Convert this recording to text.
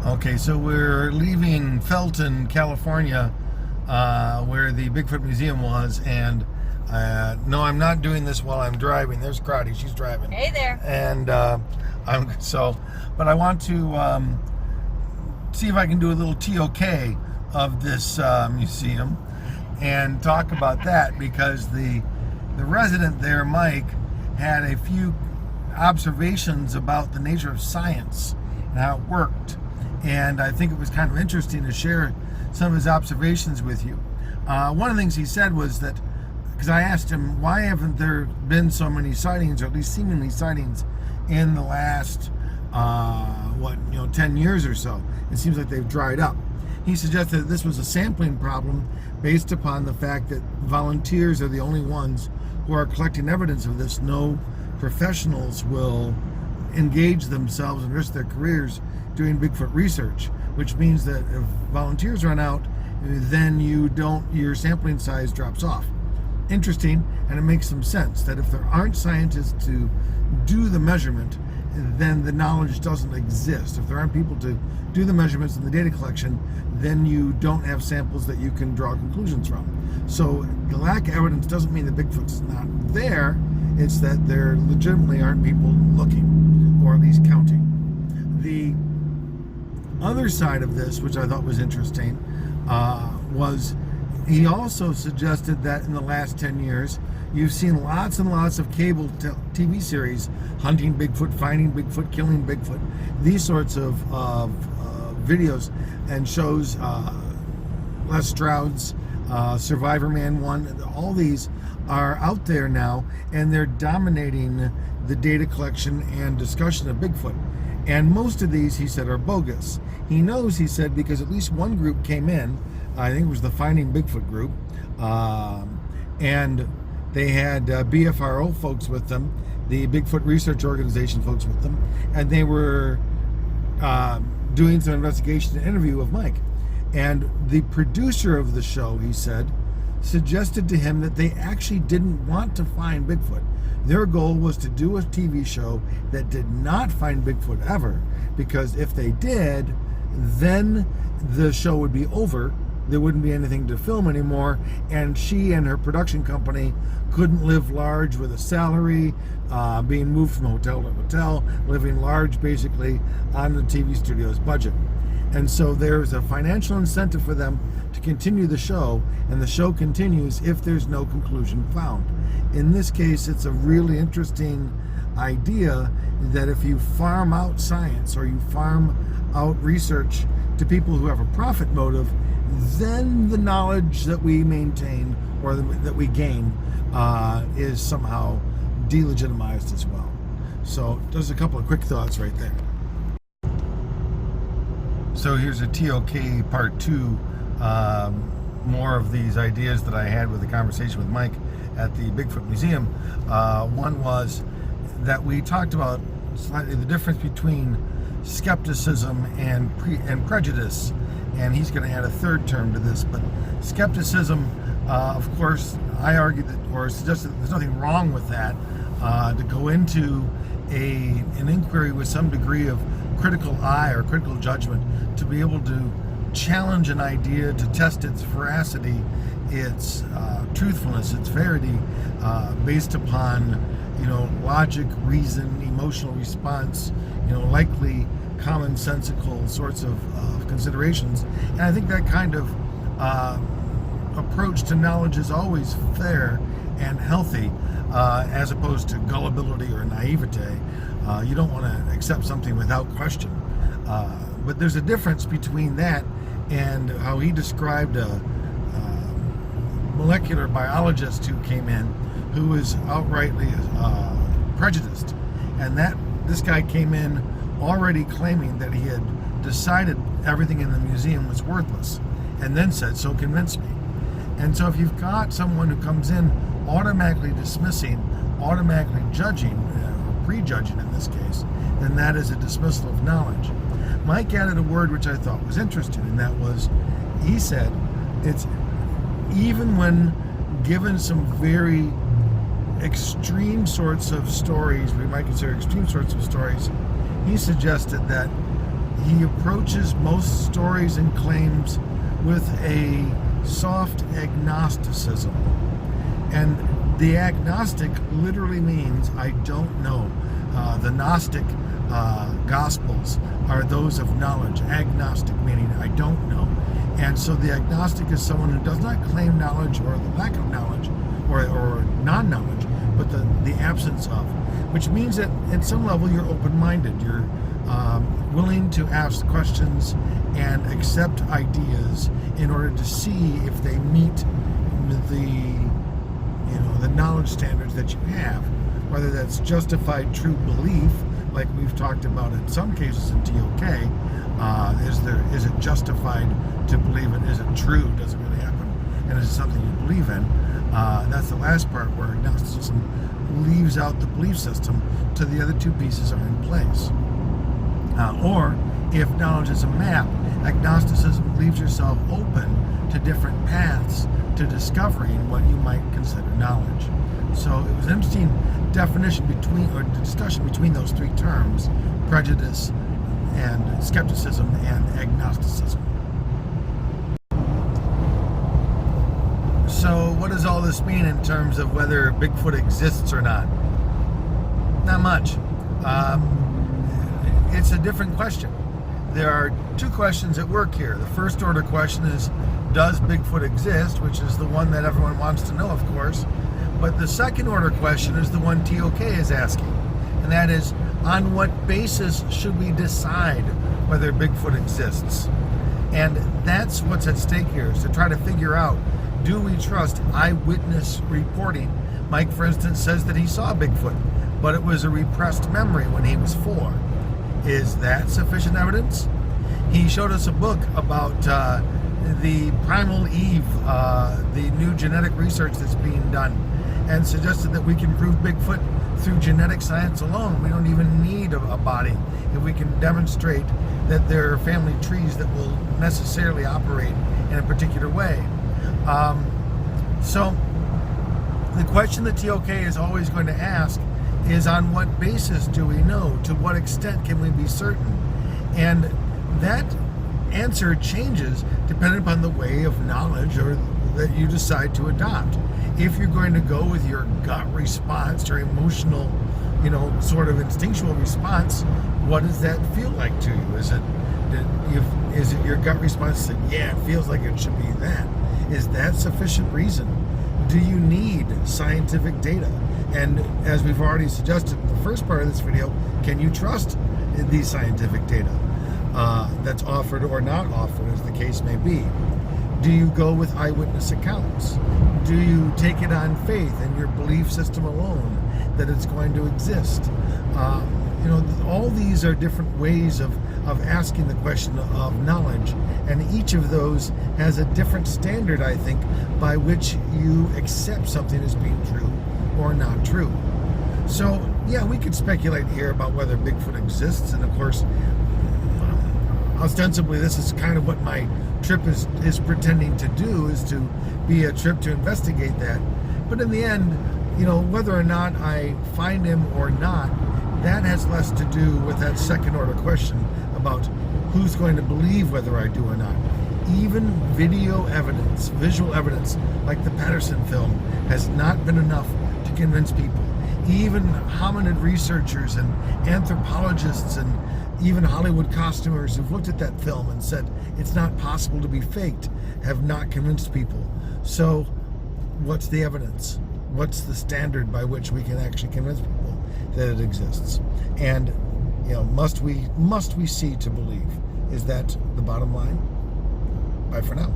Okay, so we're leaving Felton, California, where the Bigfoot Museum was, and no, I'm not doing this while I'm driving. There's Crowdy, she's driving. Hey there. And but I want to see if I can do a little ToK of this museum and talk about that, because the resident there, Mike, had a few observations about the nature of science and how it worked. And I think it was kind of interesting to share some of his observations with you. One of the things he said was that, because I asked him, why haven't there been so many sightings, or at least seemingly sightings, in the last, 10 years or so? It seems like they've dried up. He suggested that this was a sampling problem based upon the fact that volunteers are the only ones who are collecting evidence of this. No professionals will engage themselves and risk their careers doing Bigfoot research, which means that if volunteers run out, then your sampling size drops off. Interesting, and it makes some sense that if there aren't scientists to do the measurement, then the knowledge doesn't exist. If there aren't people to do the measurements and the data collection, then you don't have samples that you can draw conclusions from. So the lack of evidence doesn't mean that Bigfoot's not there. It's that there legitimately aren't people looking, or at least counting. The other side of this, which I thought was interesting, was he also suggested that in the last 10 years, you've seen lots and lots of cable TV series hunting Bigfoot, finding Bigfoot, killing Bigfoot, these sorts of videos and shows. Les Stroud's Survivor Man 1, all these are out there now, and they're dominating the data collection and discussion of Bigfoot. And most of these, he said, are bogus. He knows, he said, because at least one group came in, I think it was the Finding Bigfoot group, and they had BFRO folks with them, the Bigfoot Research Organization folks with them, and they were doing some investigation and interview of Mike. And the producer of the show, he said, suggested to him that they actually didn't want to find Bigfoot. Their goal was to do a TV show that did not find Bigfoot ever, because if they did, then the show would be over. There wouldn't be anything to film anymore, and she and her production company couldn't live large with a salary, being moved from hotel to hotel, living large basically on the TV studio's budget. And so there's a financial incentive for them to continue the show, and the show continues if there's no conclusion found. In this case, it's a really interesting idea that if you farm out science, or you farm out research to people who have a profit motive, then the knowledge that we maintain, or that we gain, is somehow delegitimized as well. So there's a couple of quick thoughts right there. So here's a ToK part 2, more of these ideas that I had with the conversation with Mike at the Bigfoot Museum. One was that we talked about slightly the difference between skepticism and prejudice, and he's going to add a third term to this. But skepticism, of course, I argued that, or suggested that there's nothing wrong with that, to go into an inquiry with some degree of critical eye or critical judgment, to be able to challenge an idea, to test its veracity, its truthfulness, its verity, based upon logic, reason, emotional response, likely commonsensical sorts of considerations. And I think that kind of approach to knowledge is always fair and healthy, as opposed to gullibility or naivete. You don't want to accept something without question. But there's a difference between that and how he described a molecular biologist who came in, who was outrightly prejudiced. And this guy came in already claiming that he had decided everything in the museum was worthless, and then said, "So convince me." And so if you've got someone who comes in automatically dismissing, automatically judging, or prejudging in this case, then that is a dismissal of knowledge. Mike added a word which I thought was interesting, and that was, he said, it's even when given some very extreme sorts of stories, we might consider extreme sorts of stories, he suggested that he approaches most stories and claims with a soft agnosticism. And the agnostic literally means I don't know. The Gnostic Gospels are those of knowledge. Agnostic meaning I don't know. And so the agnostic is someone who does not claim knowledge or the lack of knowledge or non-knowledge, but the absence of. Which means that at some level you're open-minded. You're willing to ask questions and accept ideas in order to see if they meet the knowledge standards that you have, whether that's justified true belief, like we've talked about in some cases in ToK. Is it justified to believe it? Is it true? Does it really happen? And is it something you believe in? That's the last part where agnosticism leaves out the belief system till the other two pieces are in place. Or if knowledge is a map, agnosticism leaves yourself open to different paths to discovering what you might consider knowledge. So it was an interesting definition discussion between those three terms: prejudice and skepticism and agnosticism. So what does all this mean in terms of whether Bigfoot exists or not? Not much. It's a different question. There are two questions at work here. The first order question is, does Bigfoot exist? Which is the one that everyone wants to know, of course. But the second order question is the one ToK is asking. And that is, on what basis should we decide whether Bigfoot exists? And that's what's at stake here, is to try to figure out, do we trust eyewitness reporting? Mike, for instance, says that he saw Bigfoot, but it was a repressed memory when he was 4. Is that sufficient evidence? He showed us a book about the primal Eve, the new genetic research that's being done, and suggested that we can prove Bigfoot through genetic science alone. We don't even need a body if we can demonstrate that there are family trees that will necessarily operate in a particular way. So the question that ToK is always going to ask is, on what basis do we know? To what extent can we be certain? And that answer changes depending upon the way of knowledge or that you decide to adopt. If you're going to go with your gut response or emotional, sort of instinctual response, what does that feel like to you? Is it your gut response that, yeah, it feels like it should be that? Is that sufficient reason? Do you need scientific data? And as we've already suggested in the first part of this video, can you trust these scientific data that's offered or not offered, as the case may be? Do you go with eyewitness accounts? Do you take it on faith in your belief system alone that it's going to exist? All these are different ways of asking the question of knowledge, and each of those has a different standard, I think, by which you accept something as being true or not true. So, yeah, we could speculate here about whether Bigfoot exists, and of course, ostensibly this is kind of what my trip is pretending to do, is to be a trip to investigate that. But in the end, whether or not I find him or not, that has less to do with that second order question about who's going to believe whether I do or not. Even video evidence, visual evidence, like the Patterson film, has not been enough to convince people. Even hominid researchers and anthropologists and even Hollywood costumers who've looked at that film and said it's not possible to be faked have not convinced people. So what's the evidence? What's the standard by which we can actually convince people that it exists? And must we see to believe? Is that the bottom line? Bye for now.